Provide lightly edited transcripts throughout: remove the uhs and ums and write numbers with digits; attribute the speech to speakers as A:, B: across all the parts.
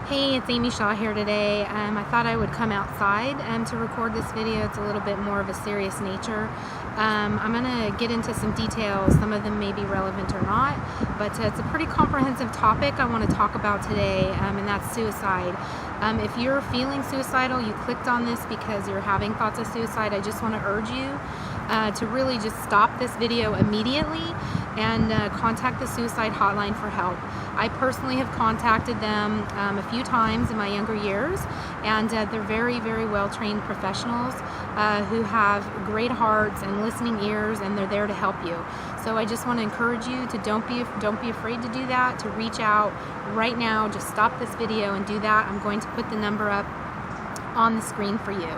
A: Hey, it's Amy Shaw here today. I thought I would come outside to record this video. It's a little bit more of a serious nature. I'm going to get into some details. Some of them may be relevant or not, but it's a pretty comprehensive topic I want to talk about today, and that's suicide. If you're feeling suicidal, you clicked on this because you're having thoughts of suicide, I just want to urge you to really just stop this video immediately and contact the suicide hotline for help. I personally have contacted them a few times in my younger years, and they're very, very well-trained professionals who have great hearts and listening ears, and they're there to help you. So I just want to encourage you to don't be afraid to do that, to reach out right now. Just stop this video and do that. I'm going to put the number up on the screen for you.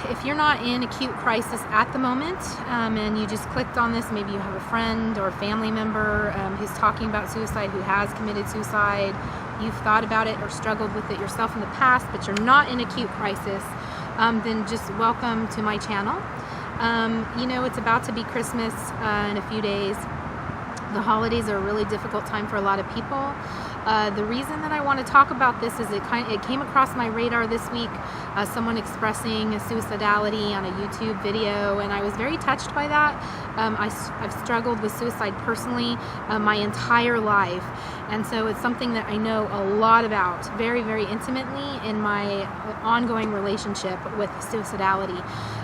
A: If you're not in acute crisis at the moment and you just clicked on this, maybe you have a friend or a family member who's talking about suicide, who has committed suicide, you've thought about it or struggled with it yourself in the past, but you're not in acute crisis, then just welcome to my channel. You know, it's about to be Christmas in a few days. The holidays are a really difficult time for a lot of people. The reason that I want to talk about this is it came across my radar this week, someone expressing suicidality on a YouTube video, and I was very touched by that. I've struggled with suicide personally my entire life, and so it's something that I know a lot about very, very intimately in my ongoing relationship with suicidality.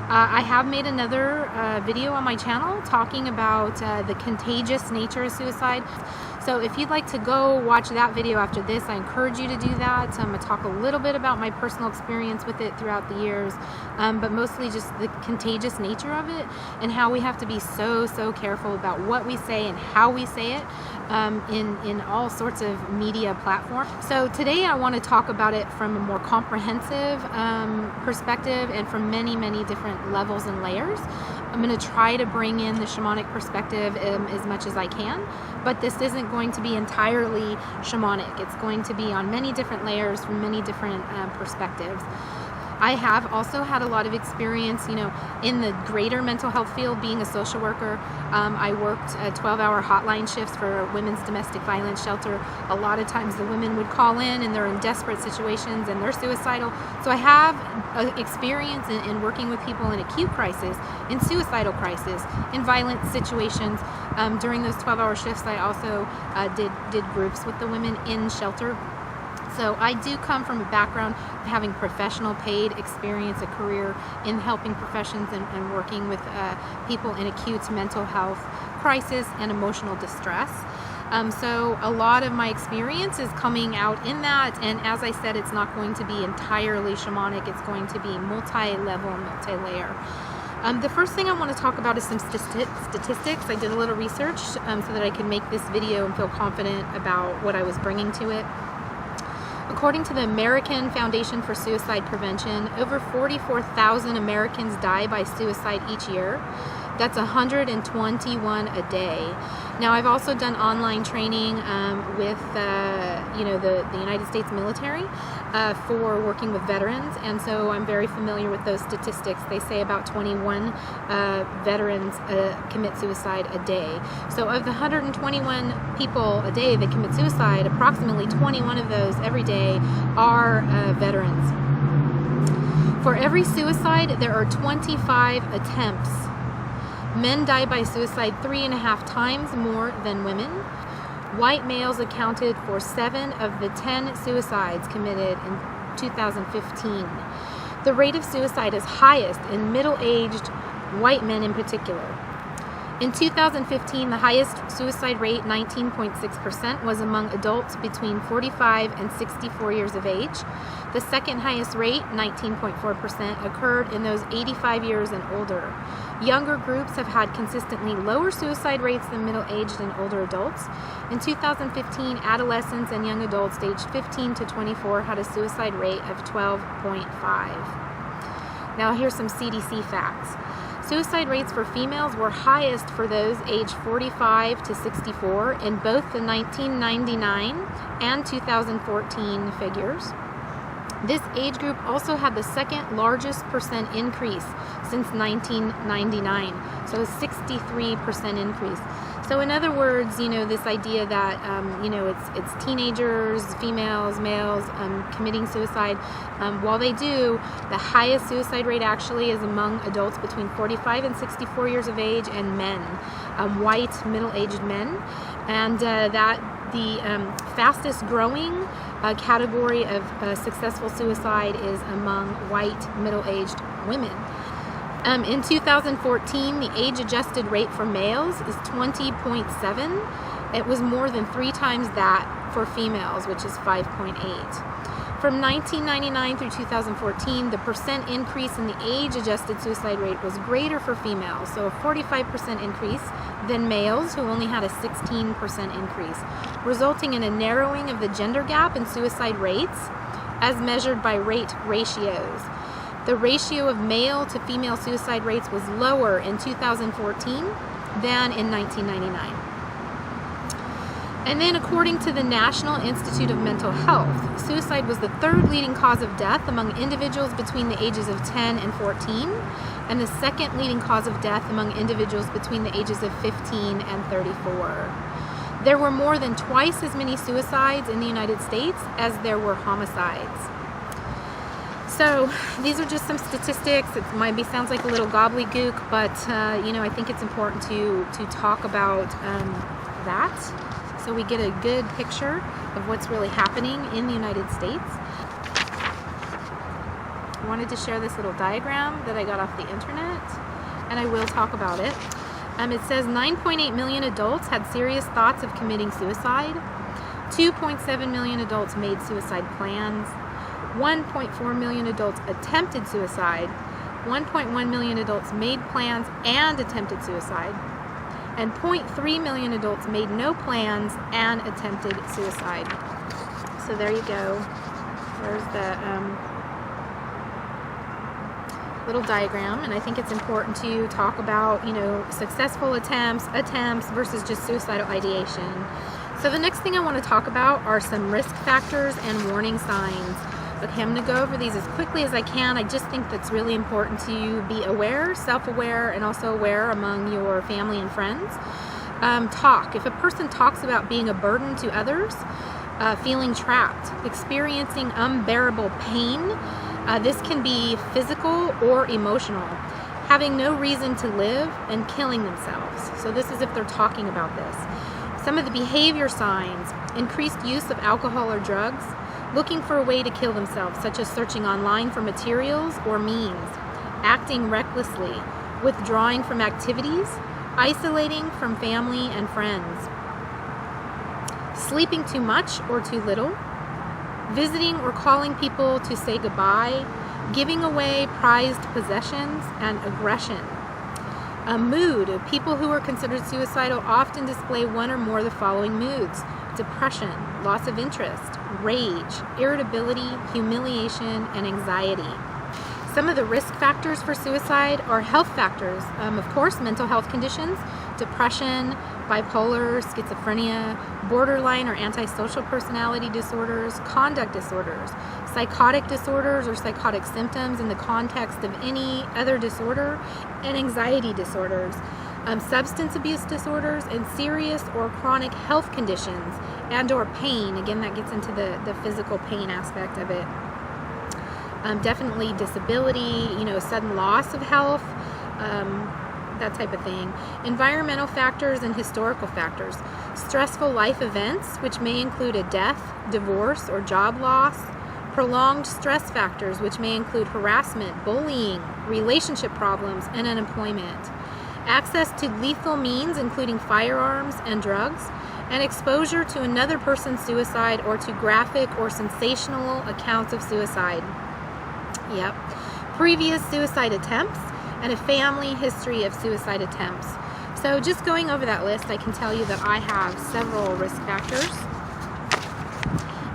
A: I have made another video on my channel talking about the contagious nature of suicide. So if you'd like to go watch that video after this, I encourage you to do that. I'm going to talk a little bit about my personal experience with it throughout the years, but mostly just the contagious nature of it and how we have to be so careful about what we say and how we say it in all sorts of media platforms. So today I want to talk about it from a more comprehensive perspective and from many different levels and layers. I'm going to try to bring in the shamanic perspective as much as I can, but this isn't going to be entirely shamanic. It's going to be on many different layers from many different perspectives. I have also had a lot of experience, you know, in the greater mental health field, being a social worker. I worked 12-hour hotline shifts for women's domestic violence shelter. A lot of times the women would call in and they're in desperate situations and they're suicidal. So I have experience in working with people in acute crisis, in suicidal crisis, in violent situations. During those 12-hour shifts, I also did groups with the women in shelter. So I do come from a background of having professional paid experience, a career in helping professions and working with people in acute mental health crisis and emotional distress. So a lot of my experience is coming out in that, and as I said, it's not going to be entirely shamanic. It's going to be multi-level, multi-layer. The first thing I want to talk about is some statistics. I did a little research so that I could make this video and feel confident about what I was bringing to it. According to the American Foundation for Suicide Prevention, over 44,000 Americans die by suicide each year. That's 121 a day. Now, I've also done online training with you know, the United States military for working with veterans, and so I'm very familiar with those statistics. They say about 21 veterans commit suicide a day. So of the 121 people a day that commit suicide, approximately 21 of those every day are veterans. For every suicide, there are 25 attempts. Men die by suicide 3.5 times more than women. White males accounted for 7 of the 10 suicides committed in 2015. The rate of suicide is highest in middle-aged white men in particular. In 2015, the highest suicide rate, 19.6%, was among adults between 45 and 64 years of age. The second highest rate, 19.4%, occurred in those 85 years and older. Younger groups have had consistently lower suicide rates than middle-aged and older adults. In 2015, adolescents and young adults aged 15 to 24 had a suicide rate of 12.5. Now here's some CDC facts. Suicide rates for females were highest for those aged 45 to 64 in both the 1999 and 2014 figures. This age group also had the second largest percent increase since 1999, so a 63% increase. So in other words, this idea that, it's teenagers, females, males committing suicide. While they do, the highest suicide rate actually is among adults between 45 and 64 years of age and men, white middle-aged men. And that the fastest growing category of successful suicide is among white middle-aged women. In 2014, the age-adjusted rate for males is 20.7. It was more than 3 times that for females, which is 5.8. From 1999 through 2014, the percent increase in the age-adjusted suicide rate was greater for females, so a 45% increase, than males, who only had a 16% increase, resulting in a narrowing of the gender gap in suicide rates as measured by rate ratios. The ratio of male to female suicide rates was lower in 2014 than in 1999. And then, according to the National Institute of Mental Health, suicide was the 3rd leading cause of death among individuals between the ages of 10 and 14, and the 2nd leading cause of death among individuals between the ages of 15 and 34. There were more than twice as many suicides in the United States as there were homicides. So these are just some statistics. It sounds like a little gobbledygook, but I think it's important to talk about that, so we get a good picture of what's really happening in the United States. I wanted to share this little diagram that I got off the internet, and I will talk about it. It says 9.8 million adults had serious thoughts of committing suicide. 2.7 million adults made suicide plans. 1.4 million adults attempted suicide. 1.1 million adults made plans and attempted suicide. And 0.3 million adults made no plans and attempted suicide. So there you go. There's the little diagram, and I think it's important to talk about, successful attempts versus just suicidal ideation. So the next thing I want to talk about are some risk factors and warning signs. Okay, I'm going to go over these as quickly as I can. I just think that's really important to be aware, self-aware, and also aware among your family and friends. Talk. If a person talks about being a burden to others, feeling trapped, experiencing unbearable pain, this can be physical or emotional, having no reason to live, and killing themselves. So this is if they're talking about this. Some of the behavior signs: increased use of alcohol or drugs, looking for a way to kill themselves, such as searching online for materials or means, acting recklessly, withdrawing from activities, isolating from family and friends, sleeping too much or too little, visiting or calling people to say goodbye, giving away prized possessions, and aggression. A mood. People who are considered suicidal often display one or more of the following moods: depression, loss of interest, rage, irritability, humiliation, and anxiety. Some of the risk factors for suicide are health factors. Of course, mental health conditions, depression, bipolar, schizophrenia, borderline or antisocial personality disorders, conduct disorders, psychotic disorders or psychotic symptoms in the context of any other disorder, and anxiety disorders. Substance abuse disorders, and serious or chronic health conditions and or pain. Again, that gets into the physical pain aspect of it. Definitely disability, sudden loss of health, that type of thing. Environmental factors and historical factors. Stressful life events, which may include a death, divorce, or job loss. Prolonged stress factors, which may include harassment, bullying, relationship problems, and unemployment. Access to lethal means, including firearms and drugs, and exposure to another person's suicide or to graphic or sensational accounts of suicide. Yep. Previous suicide attempts and a family history of suicide attempts. So just going over that list, I can tell you that I have several risk factors.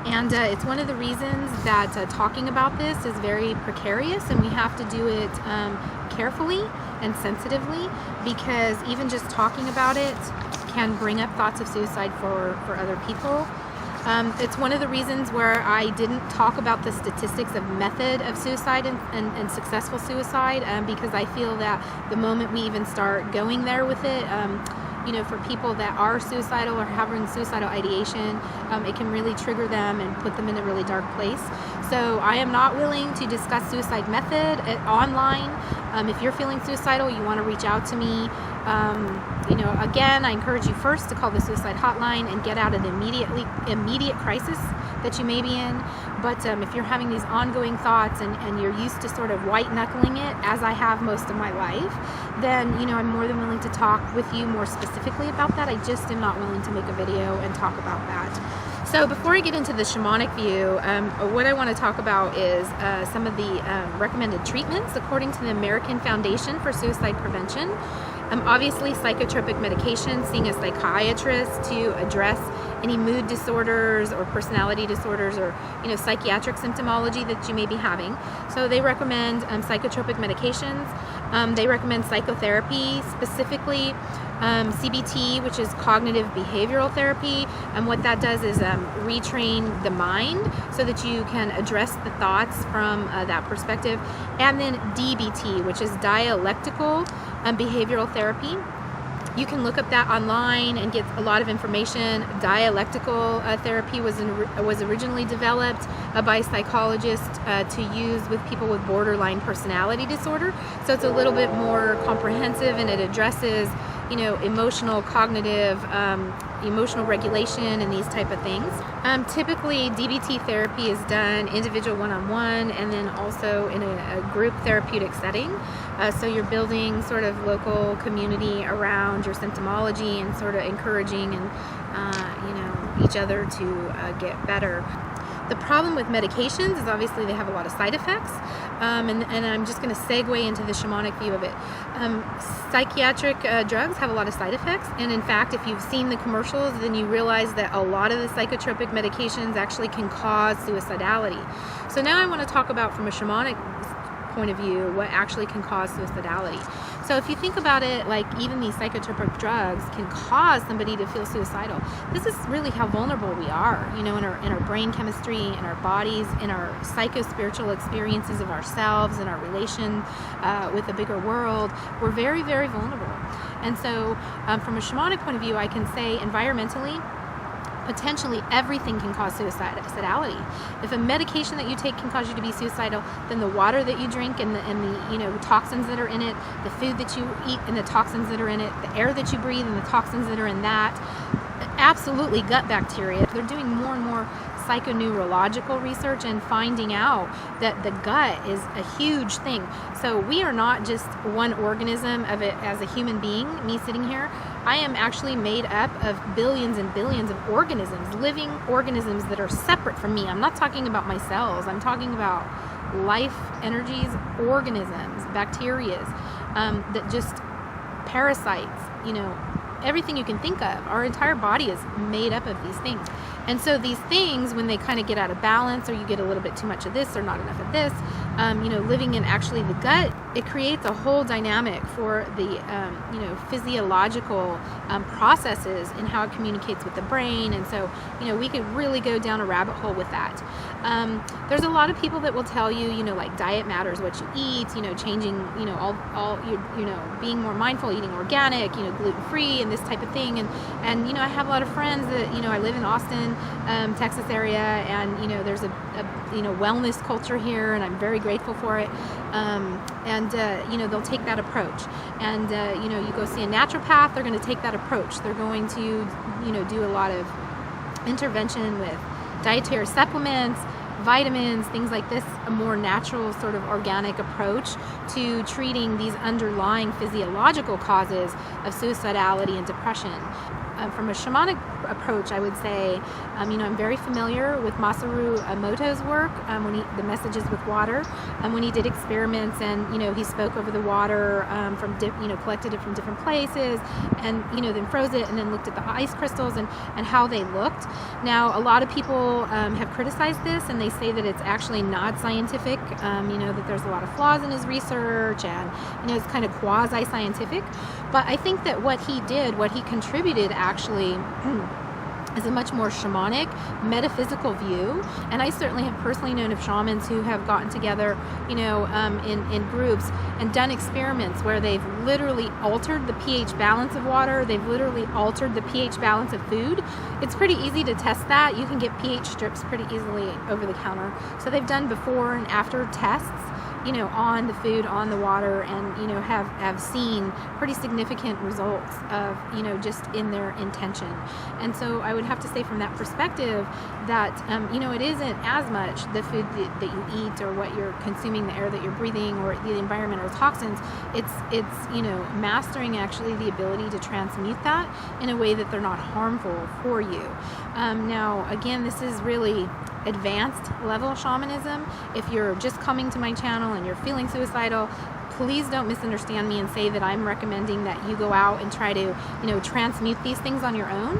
A: And it's one of the reasons that talking about this is very precarious, and we have to do it carefully and sensitively, because even just talking about it can bring up thoughts of suicide for other people. It's one of the reasons where I didn't talk about the statistics of method of suicide and successful suicide, because I feel that the moment we even start going there with it, for people that are suicidal or having suicidal ideation, it can really trigger them and put them in a really dark place. So I am not willing to discuss suicide method online. If you're feeling suicidal, you want to reach out to me. Again, I encourage you first to call the suicide hotline and get out of the immediate crisis that you may be in. But if you're having these ongoing thoughts and you're used to sort of white knuckling it, as I have most of my life, then I'm more than willing to talk with you more specifically about that. I just am not willing to make a video and talk about that. So before I get into the shamanic view, what I want to talk about is some of the recommended treatments according to the American Foundation for Suicide Prevention. Obviously, psychotropic medication, seeing a psychiatrist to address any mood disorders or personality disorders or psychiatric symptomology that you may be having. So they recommend psychotropic medications. They recommend psychotherapy, specifically CBT, which is cognitive behavioral therapy. And what that does is retrain the mind so that you can address the thoughts from that perspective. And then DBT, which is dialectical behavioral therapy. You can look up that online and get a lot of information. Dialectical therapy was originally developed by psychologists to use with people with borderline personality disorder. So it's a little bit more comprehensive, and it addresses emotional, cognitive, emotional regulation and these type of things. Typically, DBT therapy is done individual one-on-one and then also in a group therapeutic setting. So you're building sort of local community around your symptomology and sort of encouraging and each other to get better. The problem with medications is obviously they have a lot of side effects, and I'm just going to segue into the shamanic view of it. Psychiatric drugs have a lot of side effects, and in fact, if you've seen the commercials, then you realize that a lot of the psychotropic medications actually can cause suicidality. So now I want to talk about, from a shamanic point of view, what actually can cause suicidality. So if you think about it, like even these psychotropic drugs can cause somebody to feel suicidal. This is really how vulnerable we are, in our brain chemistry, in our bodies, in our psycho-spiritual experiences of ourselves, in our relation with the bigger world. We're very, very vulnerable. And so from a shamanic point of view, I can say environmentally, potentially everything can cause suicidality. If a medication that you take can cause you to be suicidal, then the water that you drink and the toxins that are in it, the food that you eat and the toxins that are in it, the air that you breathe and the toxins that are in that, absolutely gut bacteria. They're doing more and more psychoneurological research and finding out that the gut is a huge thing. So we are not just one organism of it as a human being, me sitting here. I am actually made up of billions and billions of organisms, living organisms that are separate from me. I'm not talking about my cells. I'm talking about life energies, organisms, bacteria, that just parasites, everything you can think of. Our entire body is made up of these things. And so these things, when they kind of get out of balance, or you get a little bit too much of this or not enough of this, living in actually the gut, it creates a whole dynamic for the, physiological processes in how it communicates with the brain. And so, we could really go down a rabbit hole with that. There's a lot of people that will tell you, like diet matters, what you eat, changing, being more mindful, eating organic, gluten-free and this type of thing. And I have a lot of friends that, I live in Austin, Texas area, and, there's a wellness culture here, and I'm very grateful for it. They'll take that approach. And, you go see a naturopath, they're going to take that approach. They're going to, do a lot of intervention with dietary supplements, vitamins, things like this, a more natural sort of organic approach to treating these underlying physiological causes of suicidality and depression. From a shamanic approach, I would say, I'm very familiar with Masaru Emoto's work, the messages with water, when he did experiments and, he spoke over the water collected it from different places and, then froze it and then looked at the ice crystals and how they looked. Now, a lot of people have criticized this, and they say that it's actually not scientific, that there's a lot of flaws in his research and, it's kind of quasi-scientific. But I think that what he contributed actually is a much more shamanic, metaphysical view. And I certainly have personally known of shamans who have gotten together, in groups and done experiments where they've literally altered the pH balance of water. They've literally altered the pH balance of food. It's pretty easy to test that. You can get pH strips pretty easily over the counter. So they've done before and after tests, on the food, on the water, and, have seen pretty significant results of, just in their intention. And so I would have to say from that perspective that, it isn't as much the food that you eat or what you're consuming, the air that you're breathing, or the environmental toxins. It's mastering actually the ability to transmute that in a way that they're not harmful for you. Now, again, this is really advanced level shamanism. If you're just coming to my channel and you're feeling suicidal, please don't misunderstand me and say that I'm recommending that you go out and try to, transmute these things on your own.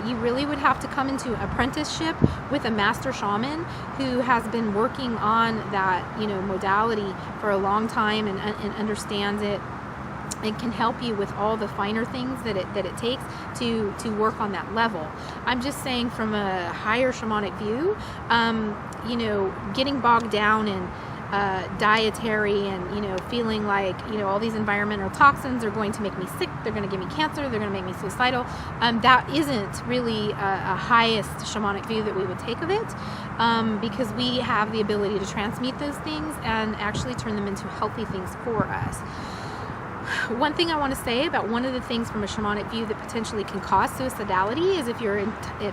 A: You really would have to come into apprenticeship with a master shaman who has been working on that, modality for a long time and understands it, and can help you with all the finer things that it takes to work on that level. I'm just saying from a higher shamanic view, getting bogged down in dietary and, feeling like, all these environmental toxins are going to make me sick, they're going to give me cancer, they're going to make me suicidal. That isn't really a highest shamanic view that we would take of it, because we have the ability to transmute those things and actually turn them into healthy things for us. One thing I want to say about one of the things from a shamanic view that potentially can cause suicidality is if you're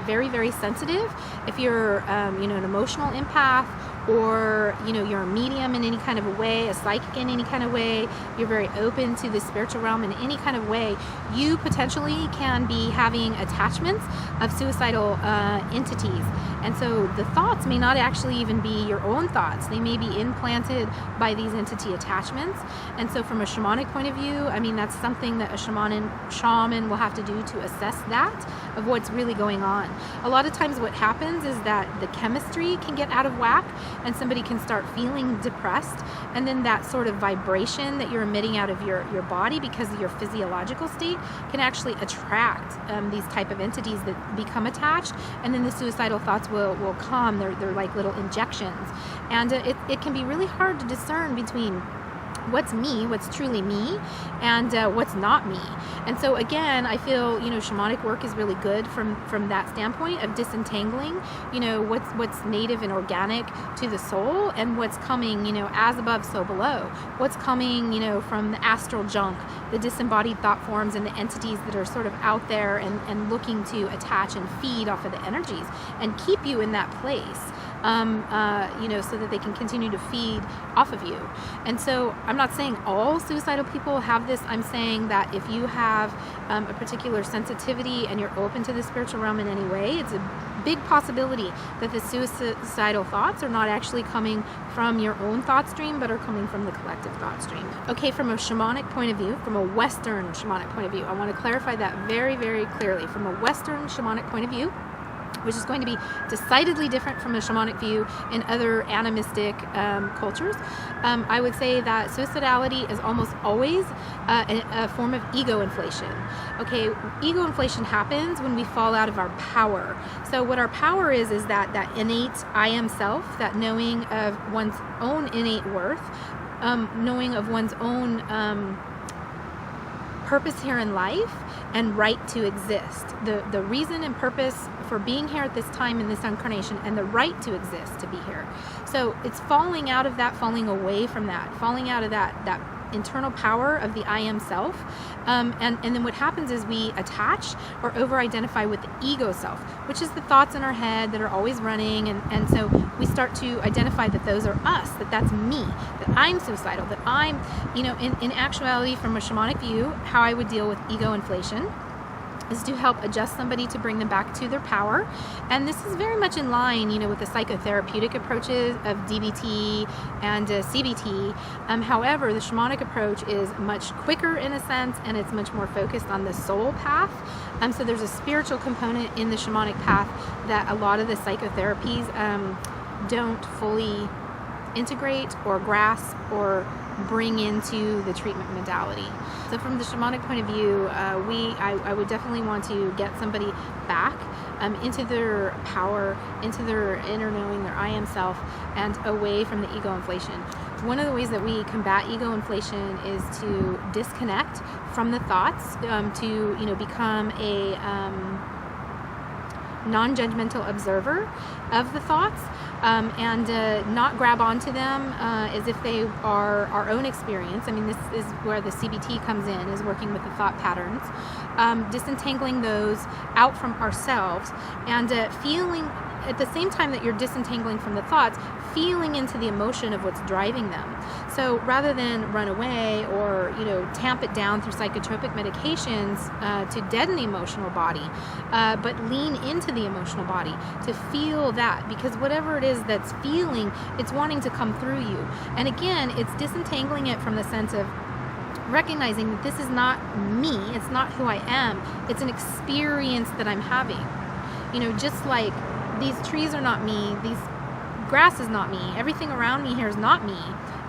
A: very, very sensitive, if you're, an emotional empath, or, you're a medium in any kind of a way, a psychic in any kind of way, you're very open to the spiritual realm in any kind of way, you potentially can be having attachments of suicidal entities. And so the thoughts may not actually even be your own thoughts. They may be implanted by these entity attachments. And so from a shamanic point of view, that's something that a shaman will have to do to assess that, of what's really going on. A lot of times what happens is that the chemistry can get out of whack and somebody can start feeling depressed, and then that sort of vibration that you're emitting out of your body because of your physiological state can actually attract these type of entities that become attached, and then the suicidal thoughts will come. They're like little injections, and it can be really hard to discern between what's me, what's truly me, and what's not me. And so again, I feel, shamanic work is really good from that standpoint of disentangling, what's native and organic to the soul, and what's coming, as above, so below. What's coming, from the astral junk, the disembodied thought forms, and the entities that are sort of out there and looking to attach and feed off of the energies and keep you in that place. So that they can continue to feed off of you. And so I'm not saying all suicidal people have this. I'm saying that if you have a particular sensitivity and you're open to the spiritual realm in any way, it's a big possibility that the suicidal thoughts are not actually coming from your own thought stream, but are coming from the collective thought stream. Okay, from a shamanic point of view, from a Western shamanic point of view, I want to clarify that very, very clearly. From a Western shamanic point of view, which is going to be decidedly different from a shamanic view in other animistic cultures, I would say that suicidality is almost always a form of ego inflation. Okay, ego inflation happens when we fall out of our power. So what our power is that innate I am self, that knowing of one's own innate worth, knowing of one's own purpose here in life and right to exist. The reason and purpose for being here at this time in this incarnation, and the right to exist, to be here. So it's falling out of that, falling away from that, falling out of that internal power of the I am self. And then what happens is we attach or over-identify with the ego self, which is the thoughts in our head that are always running. And so we start to identify that those are us, that's me, that I'm suicidal, that I'm, in actuality, from a shamanic view, how I would deal with ego inflation is to help adjust somebody to bring them back to their power. And this is very much in line, with the psychotherapeutic approaches of DBT and CBT. However, the shamanic approach is much quicker in a sense, and it's much more focused on the soul path. So there's a spiritual component in the shamanic path that a lot of the psychotherapies don't fully integrate or grasp or bring into the treatment modality. So from the shamanic point of view, I would definitely want to get somebody back into their power, into their inner knowing, their I am self, and away from the ego inflation. One of the ways that we combat ego inflation is to disconnect from the thoughts, to become a non-judgmental observer of the thoughts, and not grab onto them as if they are our own experience. I mean, this is where the CBT comes in, is working with the thought patterns, disentangling those out from ourselves, and feeling at the same time that you're disentangling from the thoughts, feeling into the emotion of what's driving them. So rather than run away or tamp it down through psychotropic medications to deaden the emotional body, but lean into the emotional body to feel that, because whatever it is that's feeling, it's wanting to come through you. And again, it's disentangling it from the sense of recognizing that this is not me, it's not who I am, it's an experience that I'm having. Just like these trees are not me, these grass is not me, everything around me here is not me,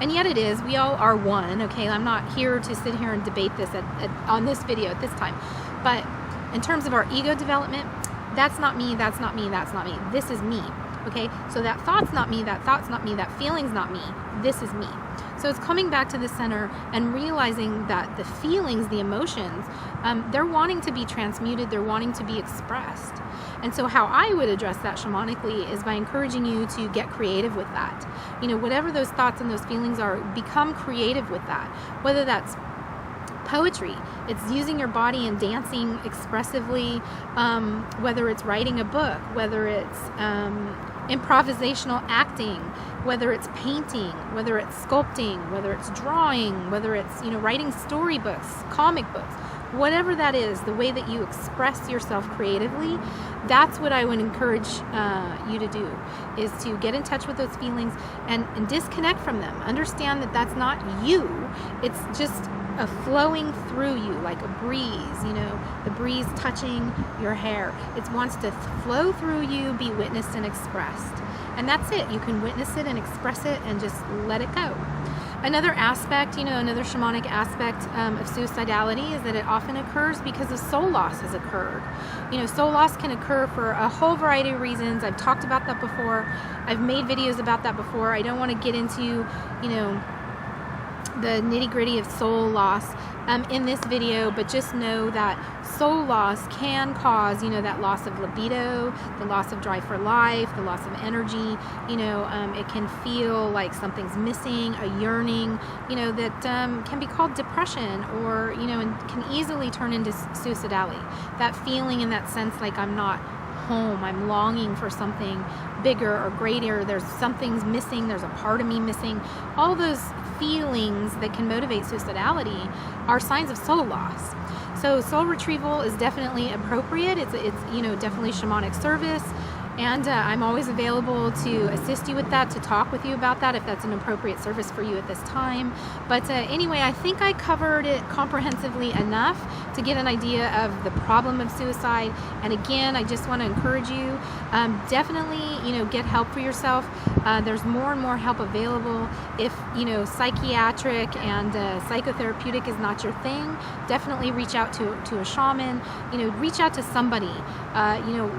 A: and yet it is. We all are one. Okay, I'm not here to sit here and debate this on this video at this time, but in terms of our ego development, that's not me, that's not me, that's not me, this is me. Okay, so that thought's not me, that thought's not me, that feeling's not me, this is me. So it's coming back to the center and realizing that the feelings, the emotions, they're wanting to be transmuted, they're wanting to be expressed. And so how I would address that shamanically is by encouraging you to get creative with that. Whatever those thoughts and those feelings are, become creative with that. Whether that's poetry, it's using your body and dancing expressively, whether it's writing a book, whether it's improvisational acting, whether it's painting, whether it's sculpting, whether it's drawing, whether it's writing storybooks, comic books, whatever that is, the way that you express yourself creatively, that's what I would encourage you to do, is to get in touch with those feelings and disconnect from them. Understand that that's not you, it's just a flowing through you like a breeze, the breeze touching your hair. It wants to flow through you, be witnessed and expressed. And that's it. You can witness it and express it and just let it go. Another aspect, another shamanic aspect of suicidality is that it often occurs because of soul loss has occurred. Soul loss can occur for a whole variety of reasons. I've talked about that before. I've made videos about that before. I don't want to get into, the nitty-gritty of soul loss in this video, but just know that soul loss can cause, that loss of libido, the loss of drive for life, the loss of energy. It can feel like something's missing, a yearning, that can be called depression, or, and can easily turn into suicidality. That feeling and that sense like I'm not home, I'm longing for something bigger or greater, there's something's missing, there's a part of me missing. All those feelings that can motivate suicidality are signs of soul loss. So soul retrieval is definitely appropriate. It's definitely shamanic service, and I'm always available to assist you with that, to talk with you about that if that's an appropriate service for you at this time. But anyway, I think I covered it comprehensively enough to get an idea of the problem of suicide. And again, I just want to encourage you, definitely, get help for yourself. There's more and more help available. If, psychiatric and psychotherapeutic is not your thing, definitely reach out to a shaman, reach out to somebody.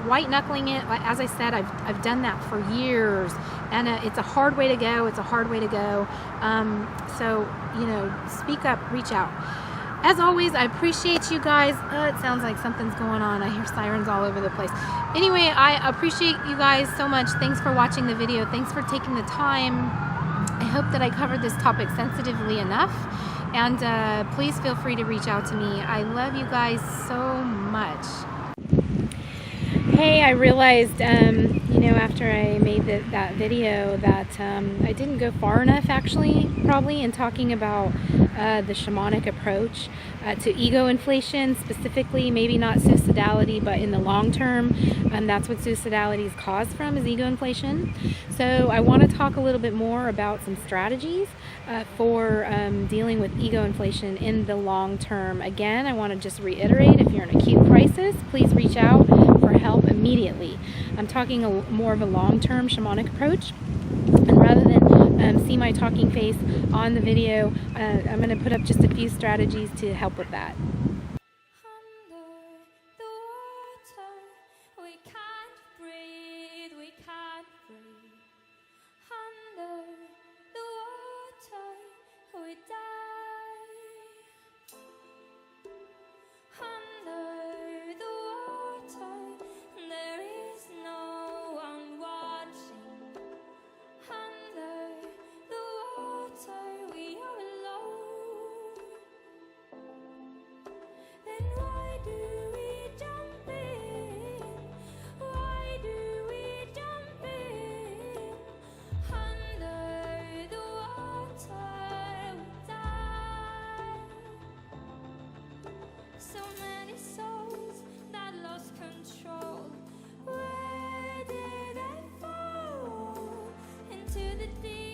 A: White knuckling it, as I said, I've done that for years, and it's a hard way to go. It's a hard way to go. So, speak up, reach out. As always, I appreciate you guys. It sounds like something's going on. I hear sirens all over the place. Anyway, I appreciate you guys so much. Thanks for watching the video. Thanks for taking the time. I hope that I covered this topic sensitively enough. And please feel free to reach out to me. I love you guys so much. Hey, I realized, after I made that video that I didn't go far enough, actually, probably, in talking about the shamanic approach to ego inflation, specifically, maybe not suicidality, but in the long term, that's what suicidality is caused from, is ego inflation. So I want to talk a little bit more about some strategies for dealing with ego inflation in the long term. Again, I want to just reiterate, if you're in acute crisis, please reach out for help immediately. I'm talking more of a long-term shamanic approach, and rather than see my talking face on the video. I'm going to put up just a few strategies to help with that.
B: To the deep